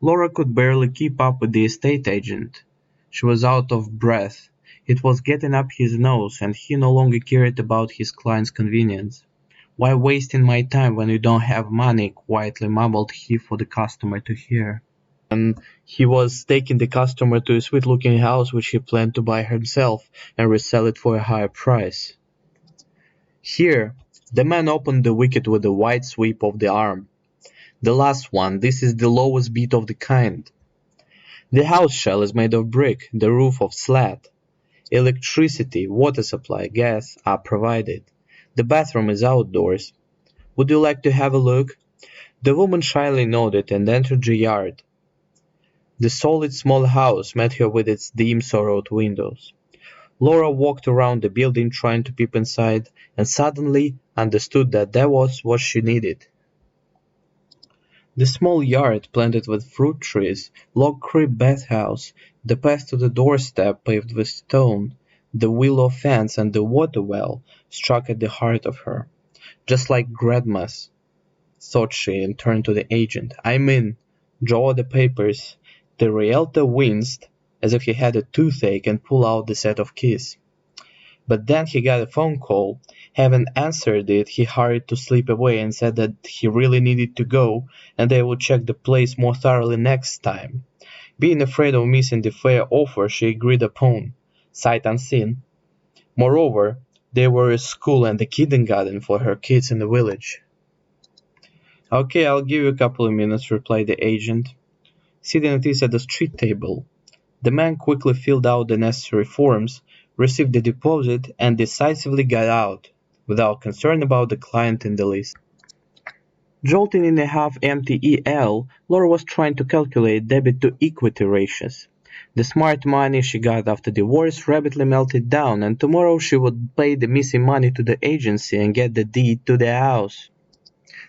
Laura could barely keep up with the estate agent. She was out of breath. It was getting up his nose, and he no longer cared about his client's convenience. "Why wasting my time when you don't have money?" quietly mumbled he for the customer to hear. And he was taking the customer to a sweet-looking house which he planned to buy himself and resell it for a higher price. Here, the man opened the wicket with a wide sweep of the arm. "The last one, this is the lowest bid of the kind. The house shell is made of brick, the roof of slat. Electricity, water supply, gas are provided. The bathroom is outdoors. Would you like to have a look?" The woman shyly nodded and entered the yard. The solid small house met her with its dim sorrowed windows. Laura walked around the building trying to peep inside, and suddenly understood that that was what she needed. The small yard, planted with fruit trees, log crib bathhouse, the path to the doorstep paved with stone, the willow fence and the water well, struck at the heart of her. "Just like grandma's," thought she, and turned to the agent. "I'm in. Draw the papers." The realtor winced, as if he had a toothache, and pulled out the set of keys. But then he got a phone call. Having answered it, he hurried to slip away and said that he really needed to go, and they would check the place more thoroughly next time. Being afraid of missing the fair offer she agreed upon, sight unseen. Moreover, there were a school and a kindergarten for her kids in the village. "Okay, I'll give you a couple of minutes," replied the agent, sitting at ease at the street table. The man quickly filled out the necessary forms, received the deposit, and decisively got out, without concern about the client in the least. Jolting in a half-empty EL, Laura was trying to calculate debit-to-equity ratios. The smart money she got after divorce rapidly melted down, and tomorrow she would pay the missing money to the agency and get the deed to the house.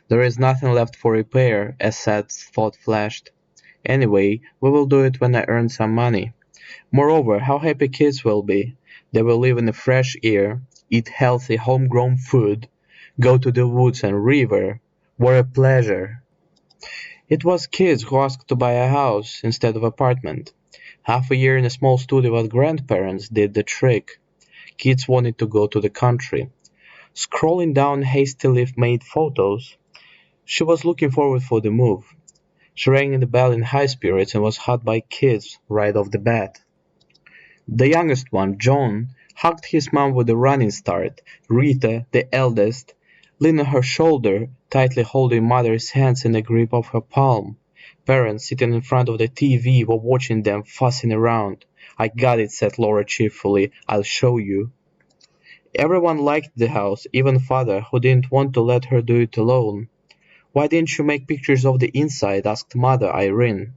There is nothing left for repair, a sad thought flashed. Anyway, we will do it when I earn some money. Moreover, how happy kids will be. They will live in the fresh air, eat healthy homegrown food, go to the woods and river. What a pleasure! It was kids who asked to buy a house instead of apartment. Half a year in a small studio with grandparents did the trick. Kids wanted to go to the country. Scrolling down hastily made photos, she was looking forward for the move. She rang the bell in high spirits and was hugged by kids right off the bat. The youngest one, John, hugged his mom with a running start. Rita, the eldest, leaned on her shoulder, tightly holding mother's hands in the grip of her palm. Parents sitting in front of the TV were watching them fussing around. "I got it," said Laura cheerfully. "I'll show you." Everyone liked the house, even father, who didn't want to let her do it alone. "Why didn't you make pictures of the inside?" asked Mother Irene.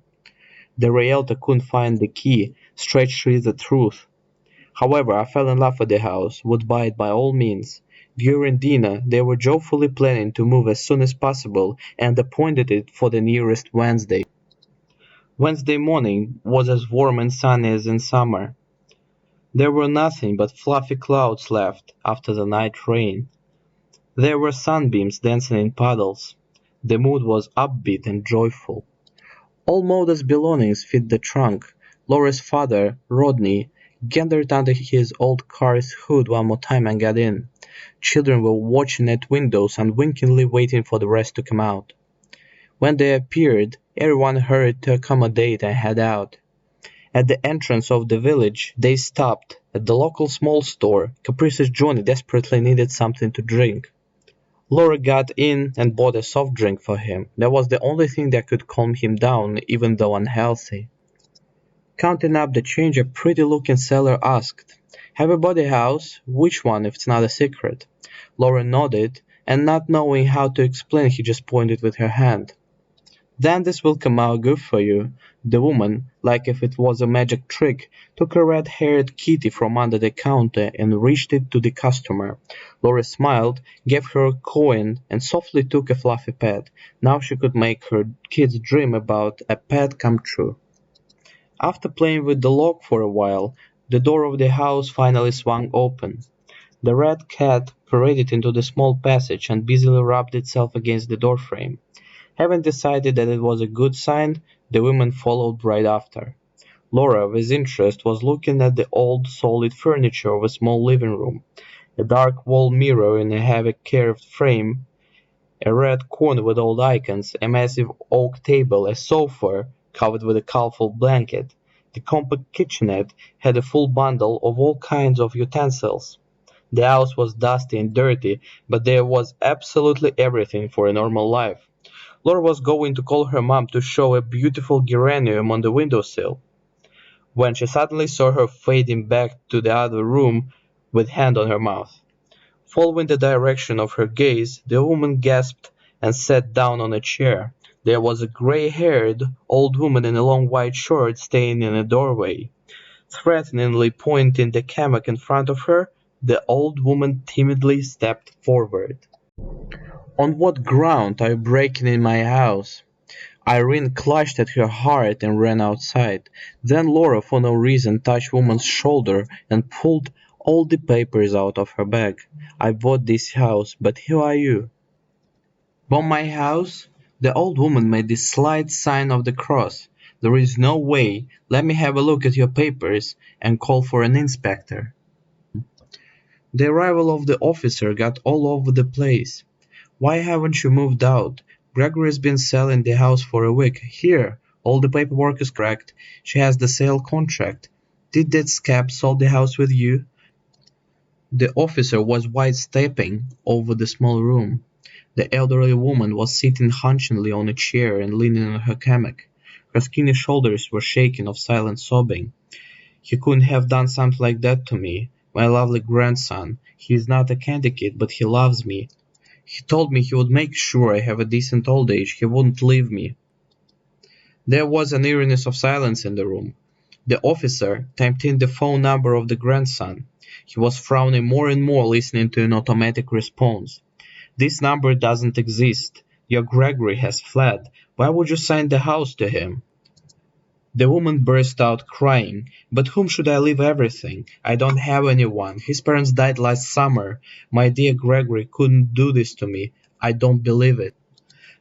The realtor couldn't find the key, stretched to the truth. "However, I fell in love with the house, would buy it by all means." During dinner, they were joyfully planning to move as soon as possible and appointed it for the nearest Wednesday. Wednesday morning was as warm and sunny as in summer. There were nothing but fluffy clouds left after the night rain. There were sunbeams dancing in puddles. The mood was upbeat and joyful. All Mauda's belongings fit the trunk. Laura's father, Rodney, gathered under his old car's hood one more time and got in. Children were watching at windows unwinkingly waiting for the rest to come out. When they appeared, everyone hurried to accommodate and head out. At the entrance of the village, they stopped. At the local small store, capricious Johnny desperately needed something to drink. Laura got in and bought a soft drink for him. That was the only thing that could calm him down, even though unhealthy. Counting up the change, a pretty-looking seller asked, "Have you bought a house? Which one, if it's not a secret?" Laura nodded, and not knowing how to explain, he just pointed with her hand. "Then this will come out good for you." The woman, like if it was a magic trick, took a red-haired kitty from under the counter and reached it to the customer. Laura smiled, gave her a coin, and softly took a fluffy pet. Now she could make her kids dream about a pet come true. After playing with the lock for a while, the door of the house finally swung open. The red cat paraded into the small passage and busily rubbed itself against the doorframe. Having decided that it was a good sign, The women followed right after. Laura, with interest, was looking at the old, solid furniture of a small living room, a dark wall mirror in a heavy carved frame, a red corner with old icons, a massive oak table, a sofa covered with a colorful blanket. The compact kitchenette had a full bundle of all kinds of utensils. The house was dusty and dirty, but there was absolutely everything for a normal life. Laura was going to call her mom to show a beautiful geranium on the windowsill, when she suddenly saw her fading back to the other room with hand on her mouth. Following the direction of her gaze, the woman gasped and sat down on a chair. There was a gray-haired old woman in a long white shirt standing in a doorway. Threateningly pointing the hammock in front of her, the old woman timidly stepped forward. "On what ground are you breaking in my house?" Irene clutched at her heart and ran outside. Then Laura, for no reason, touched woman's shoulder and pulled all the papers out of her bag. "I bought this house, but who are you?" "Bought my house?" The old woman made the slight sign of the cross. "There is no way. Let me have a look at your papers, and call for an inspector." The arrival of the officer got all over the place. "Why haven't you moved out? Gregory's been selling the house for a week. Here, all the paperwork is correct. She has the sale contract. Did that scab sell the house with you?" The officer was white-stepping over the small room. The elderly woman was sitting hunchingly on a chair and leaning on her hammock. Her skinny shoulders were shaking of silent sobbing. "He couldn't have done something like that to me. My lovely grandson. He is not a candy kid, but he loves me. He told me he would make sure I have a decent old age. He wouldn't leave me." There was an eeriness of silence in the room. The officer typed in the phone number of the grandson. He was frowning more and more, listening to an automatic response. "This number doesn't exist. Your Gregory has fled. Why would you sign the house to him?" The woman burst out crying. "But whom should I leave everything? I don't have anyone. His parents died last summer. My dear Gregory couldn't do this to me. I don't believe it."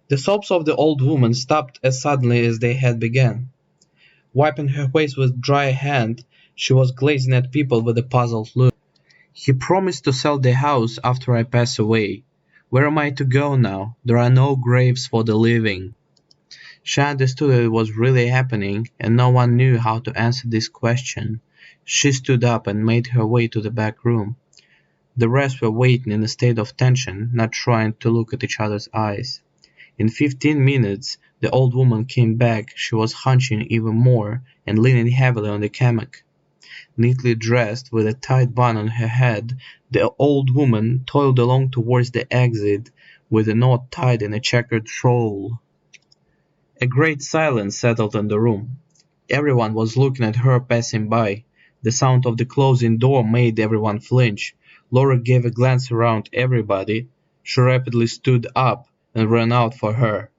The sobs of the old woman stopped as suddenly as they had begun. Wiping her face with dry hand, she was gazing at people with a puzzled look. "He promised to sell the house after I pass away. Where am I to go now? There are no graves for the living." She understood that it was really happening, and no one knew how to answer this question. She stood up and made her way to the back room. The rest were waiting in a state of tension, not trying to look at each other's eyes. In 15 minutes the old woman came back. She was hunching even more and leaning heavily on the hammock. Neatly dressed, with a tight bun on her head, the old woman toiled along towards the exit with a knot tied in a checkered shawl. A great silence settled on the room. Everyone was looking at her passing by. The sound of the closing door made everyone flinch. Laura gave a glance around everybody. She rapidly stood up and ran out for her.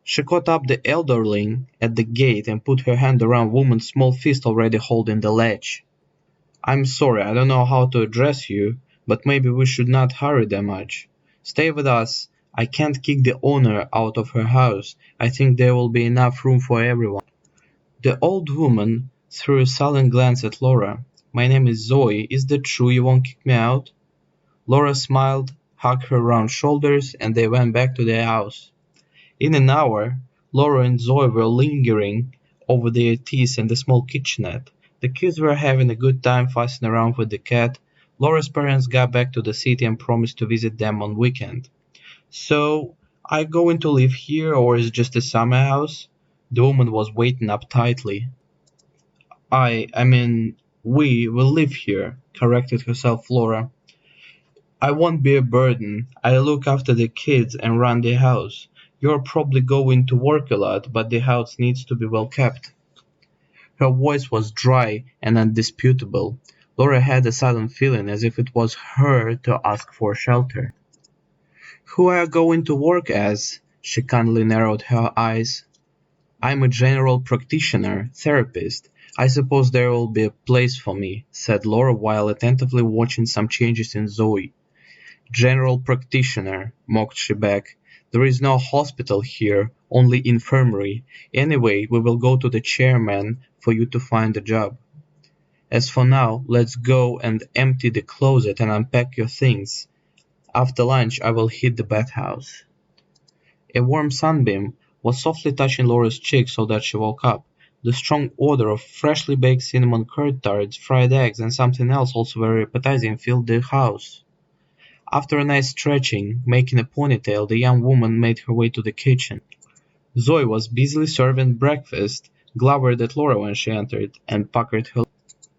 She caught up the elderling at the gate and put her hand around woman's small fist already holding the latch. "I'm sorry, I don't know how to address you, but maybe we should not hurry that much. Stay with us. I can't kick the owner out of her house. I think there will be enough room for everyone." The old woman threw a sullen glance at Laura. "My name is Zoe. Is that true you won't kick me out?" Laura smiled, hugged her round shoulders, and they went back to their house. In an hour, Laura and Zoe were lingering over their teas in the small kitchenette. The kids were having a good time fussing around with the cat. Laura's parents got back to the city and promised to visit them on weekend. "So, are you going to live here, or is it just a summer house?" The woman was waiting up tightly. I mean, we will live here," corrected herself Laura. "I won't be a burden. I'll look after the kids and run the house. You're probably going to work a lot, but the house needs to be well kept." Her voice was dry and undisputable. Laura had a sudden feeling as if it was her to ask for shelter. "Who are you going to work as?" She kindly narrowed her eyes. "I'm a general practitioner, therapist. I suppose there will be a place for me," said Laura while attentively watching some changes in Zoe. "General practitioner," mocked she back. "There is no hospital here, only infirmary. Anyway, we will go to the chairman for you to find a job. As for now, let's go and empty the closet and unpack your things. After lunch I will hit the bathhouse." A warm sunbeam was softly touching Laura's cheek so that she woke up. The strong odor of freshly baked cinnamon curd tarts, fried eggs, and something else also very appetizing filled the house. After a nice stretching, making a ponytail, the young woman made her way to the kitchen. Zoe was busily serving breakfast, glowered at Laura when she entered, and puckered her lips.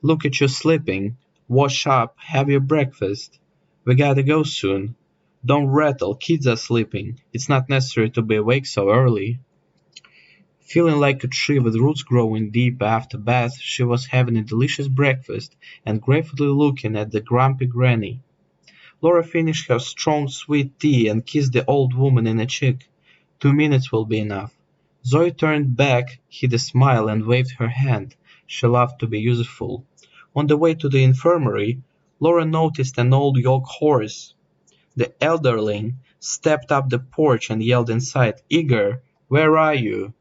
"Look at you sleeping. Wash up, have your breakfast. We gotta go soon. Don't rattle, kids are sleeping. It's not necessary to be awake so early." Feeling like a tree with roots growing deep after bath, she was having a delicious breakfast and gratefully looking at the grumpy granny. Laura finished her strong sweet tea and kissed the old woman in the cheek. "2 minutes will be enough." Zoe turned back, hid a smile, and waved her hand. She loved to be useful. On the way to the infirmary, Laura noticed an old yoke horse. The elderling stepped up the porch and yelled inside, "Igor, where are you?"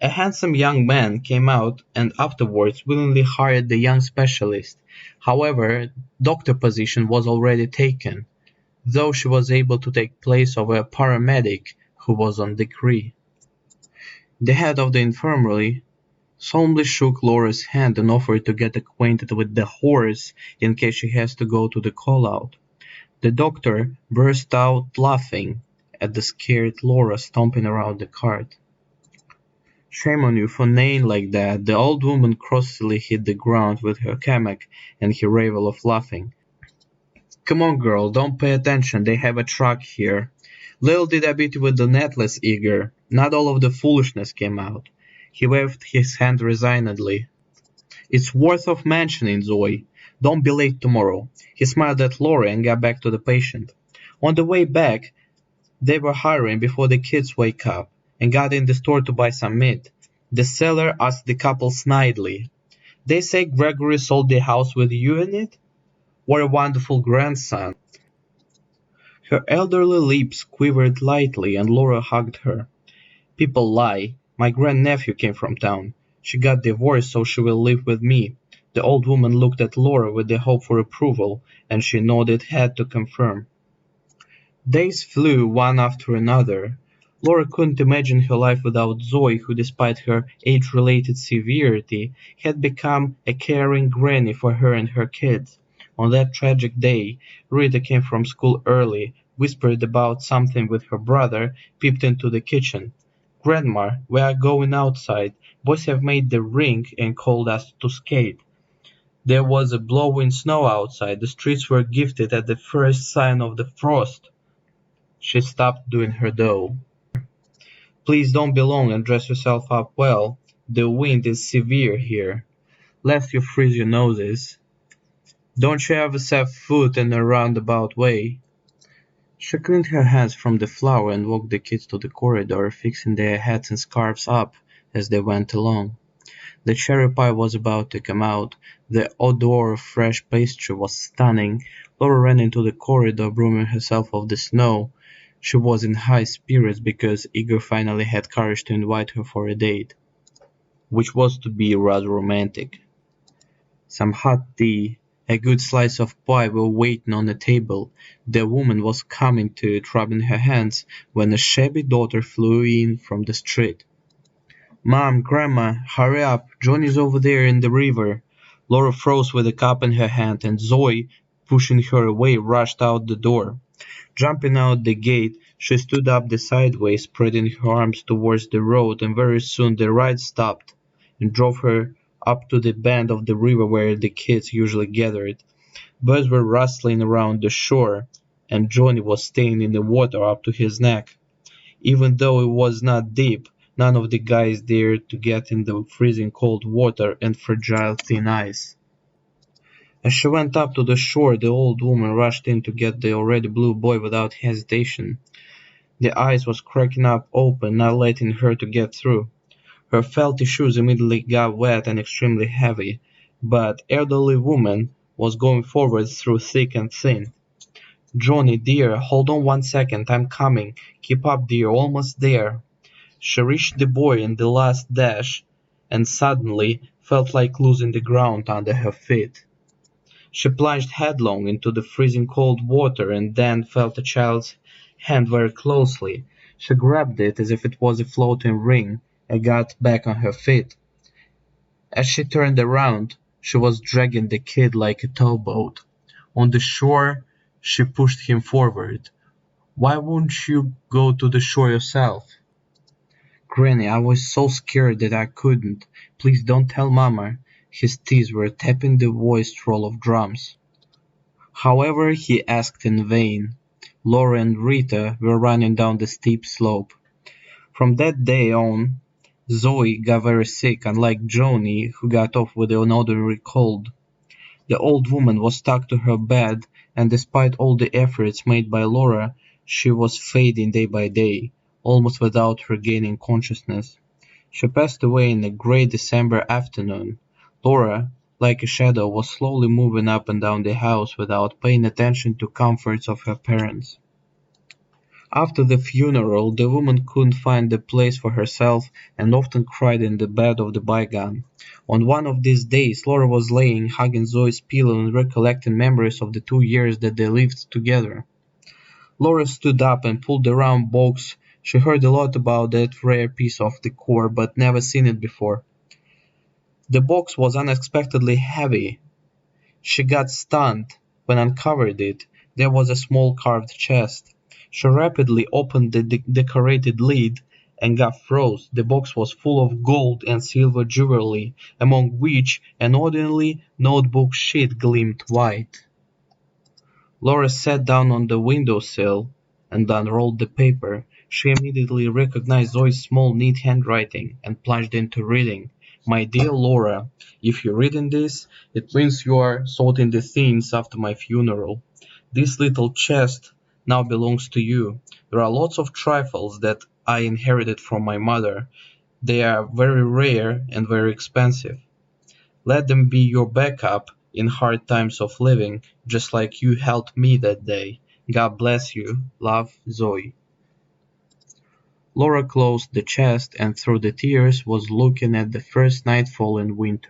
A handsome young man came out and afterwards willingly hired the young specialist. However, doctor position was already taken, though she was able to take place of a paramedic who was on decree. The head of the infirmary solemnly shook Laura's hand and offered to get acquainted with the horse in case she has to go to the call-out. The doctor burst out laughing at the scared Laura stomping around the cart. "Shame on you for neighing like that." The old woman crossly hit the ground with her hammock and her ravel of laughing. "Come on, girl, don't pay attention, they have a truck here. Little did I beat you with the necklace, Igor. Not all of the foolishness came out." He waved his hand resignedly. "It's worth of mentioning, Zoe. Don't be late tomorrow." He smiled at Laura and got back to the patient. On the way back, they were hurrying before the kids wake up, and got in the store to buy some meat. The seller asked the couple snidely, "They say Gregory sold the house with you in it? What a wonderful grandson." Her elderly lips quivered lightly and Laura hugged her. "People lie. My grandnephew came from town. She got divorced so she will live with me." The old woman looked at Laura with the hope for approval, and she nodded head to confirm. Days flew one after another. Laura couldn't imagine her life without Zoe, who despite her age-related severity, had become a caring granny for her and her kids. On that tragic day, Rita came from school early, whispered about something with her brother, peeped into the kitchen. "Grandma, we are going outside. Boys have made the rink and called us to skate." There was a blowing snow outside. The streets were gifted at the first sign of the frost. She stopped doing her dough. "Please don't be long and dress yourself up well. The wind is severe here, lest you freeze your noses. Don't you ever set foot in a roundabout way." She cleaned her hands from the flour and walked the kids to the corridor, fixing their hats and scarves up as they went along. The cherry pie was about to come out. The odor of fresh pastry was stunning. Laura ran into the corridor, brooming herself off the snow. She was in high spirits because Igor finally had courage to invite her for a date, which was to be rather romantic. Some hot tea, a good slice of pie were waiting on the table. The woman was coming to it, rubbing her hands, when a shabby daughter flew in from the street. "Mom, Grandma, hurry up, Johnny's over there in the river." Laura froze with a cup in her hand, and Zoe, pushing her away, rushed out the door. Jumping out the gate, she stood up the sideway, spreading her arms towards the road, and very soon the ride stopped and drove her up to the bend of the river where the kids usually gathered. Birds were rustling around the shore, and Johnny was staying in the water up to his neck. Even though it was not deep, none of the guys dared to get in the freezing cold water and fragile thin ice. As she went up to the shore, the old woman rushed in to get the already blue boy without hesitation. The ice was cracking up open, not letting her to get through. Her felty shoes immediately got wet and extremely heavy, but elderly woman was going forward through thick and thin. "Johnny, dear, hold on 1 second, I'm coming. Keep up, dear, almost there." She reached the boy in the last dash, and suddenly felt like losing the ground under her feet. She plunged headlong into the freezing cold water and then felt a child's hand very closely. She grabbed it as if it was a floating ring and got back on her feet. As she turned around, she was dragging the kid like a towboat. On the shore, she pushed him forward. "Why won't you go to the shore yourself?" "Granny, I was so scared that I couldn't. Please don't tell Mama." His teeth were tapping the voiced roll of drums. However, he asked in vain. Laura and Rita were running down the steep slope. From that day on, Zoe got very sick, unlike Johnny, who got off with an ordinary cold. The old woman was stuck to her bed, and despite all the efforts made by Laura, she was fading day by day, almost without regaining consciousness. She passed away in a grey December afternoon. Laura, like a shadow, was slowly moving up and down the house without paying attention to comforts of her parents. After the funeral, the woman couldn't find a place for herself and often cried in the bed of the bygone. On one of these days, Laura was laying, hugging Zoe's pillow and recollecting memories of the 2 years that they lived together. Laura stood up and pulled the round box. She heard a lot about that rare piece of decor, but never seen it before. The box was unexpectedly heavy. She got stunned when uncovered it. There was a small carved chest. She rapidly opened the decorated lid and got froze. The box was full of gold and silver jewelry, among which an ordinary notebook sheet gleamed white. Laura sat down on the window-sill and unrolled the paper. She immediately recognized Zoe's small, neat handwriting and plunged into reading. "My dear Laura, if you're reading this, it means you are sorting the things after my funeral. This little chest now belongs to you. There are lots of trifles that I inherited from my mother. They are very rare and very expensive. Let them be your backup in hard times of living, just like you helped me that day. God bless you. Love, Zoe." Laura closed the chest and through the tears was looking at the first nightfall in winter.